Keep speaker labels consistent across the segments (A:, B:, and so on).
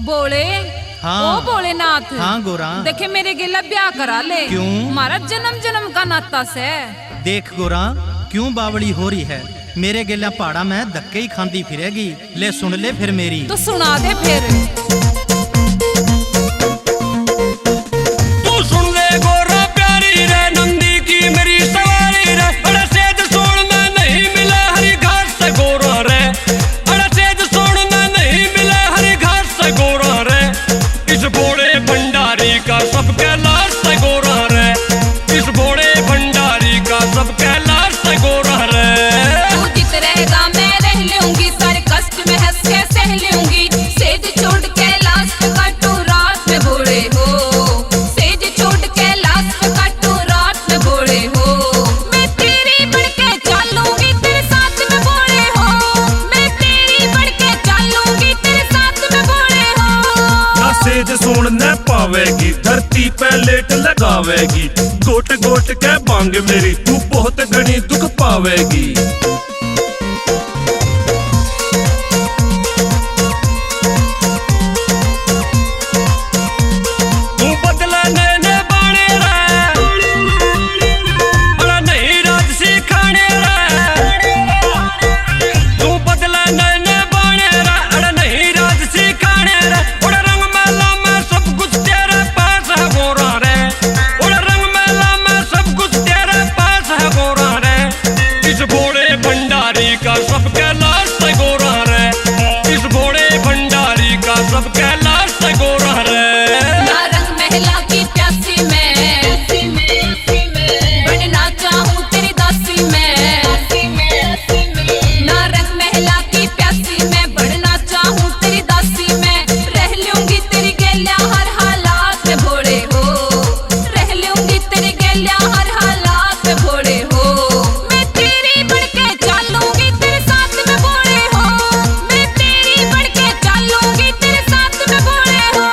A: बोले
B: हाँ।
A: ओ भोलेनाथ।
B: हाँ गोरा।
A: देखे मेरे गेला ब्याह करा ले।
B: क्यों?
A: हमारा जन्म जन्म का नाता से।
B: देख गोरा क्यों बावड़ी हो रही है, मेरे गेला पहाड़ा में धक्के ही खांदी फिरेगी। ले सुन ले फिर मेरी
A: तो सुना दे फिर।
C: तू सुन ले गोरा प्यारी रे, नंदी की मेरी सवारी रे। अरे सेज सोन में नहीं मिला हरी घास से गोरा रे। अरे सेज सोन में नहीं मिला हरी घास से गोरा रे। इस भोले भंडारी का सब कैलाश से गोरा रे। इस भोले भंडारी का सब कैलाश से गोरा रे।
A: तू जित रहेगा मैं रह लूंगी, सारे कष्ट में हंस के सह लूंगी। सेज छोड़ के लाश पे काटू रात में भोले हो। सेज छोड़ के लाश पे काटू रात में भोले हो। मैं तेरी बढ़ के चलूंगी तेरे साथ में भोले हो। मैं तेरी बढ़ के चलूंगी तेरे साथ में भोले हो।
D: ना सेज सोन न पावेगी, धरती पे लेट लगावेगी। गोट गोट के बांग मेरी तू बहुत घनी दुख पावेगी।
C: तू बदला नैने बाणे रे, बड़ा नहीं राजसी खाने रे। तू बदला नैने बाणे रे, अरे नहीं राजसी खाने रे। उड़ा रंग मेला में सब कुछ तेरे पास है गोरा रे। उड़ा रंग मेला में सब कुछ तेरे पास है गोरा रे। इस भोले भंडारी का सब कैलाश है गोरा रे। इस भोले भंडारी का सब कैलाश है गोरा रे।
A: ना रंग महला की प्यासी मैं, बनना चाहूं तेरी दासी मैं। ना रंग महला की प्यासी मैं, बनना चाहूं तेरी दासी मैं। रह लूंगी तेरी गेल्या हर हालात में भोले हो। रह लूंगी तेरी गेल्या हर हालात में भोले हो। मैं तेरी बढ़ के चलूंगी तेरे साथ में भोले हो। मैं तेरी बढ़ के चलूंगी तेरे साथ में भोले हो।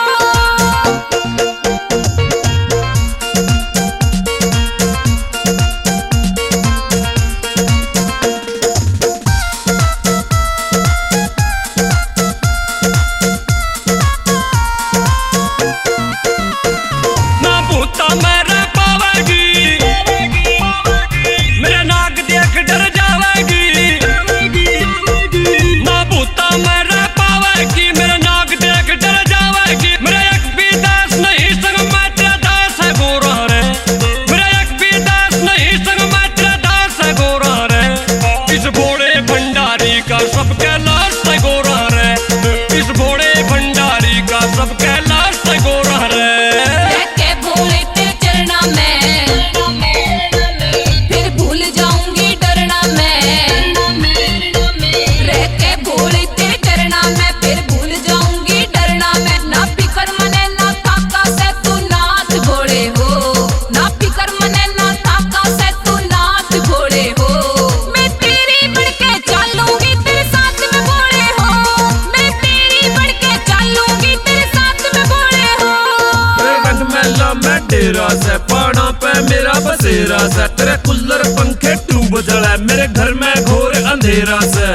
C: ना भूता मैं रह पावेगी, मेरा नाक देख डर जावेगी। ना भूता मैं रह पावेगी, मेरा नाक देख डर जावेगी। मेरा एक भी दास नहीं संग मैं तेरा दास है गोरा रे। मेरा एक भी दास नहीं संग मैं तेरा दास है गोरा रे। इस भोले भंडारी का सब कैलाश है गोरा रे। इस भोले भंडारी का सब कैलाश है गोरा रे।
A: रह के भोले तेरे चरना में, फिर भूल जाऊंगी डरना मैं। रह के भोले तेरे चरना में, फिर भूल जाऊंगी डरना मैं। ना फिकर मने ना ताका से तू नाथ भोले हो। ना फिकर मने ना ताका से तू नाथ भोले हो। मैं तेरी बढ़ के चलूंगी तेरे साथ में भोले हो। मैं तेरी बढ़ के चलूंगी तेरे साथ में भोले हो।
D: रंग मेला में डेरा से, पहाड़ा पे मेरा बसेरा से। तेरे कुल्लर पंखे ट्यूब जला, मेरे घर में घोर अंधेरा से।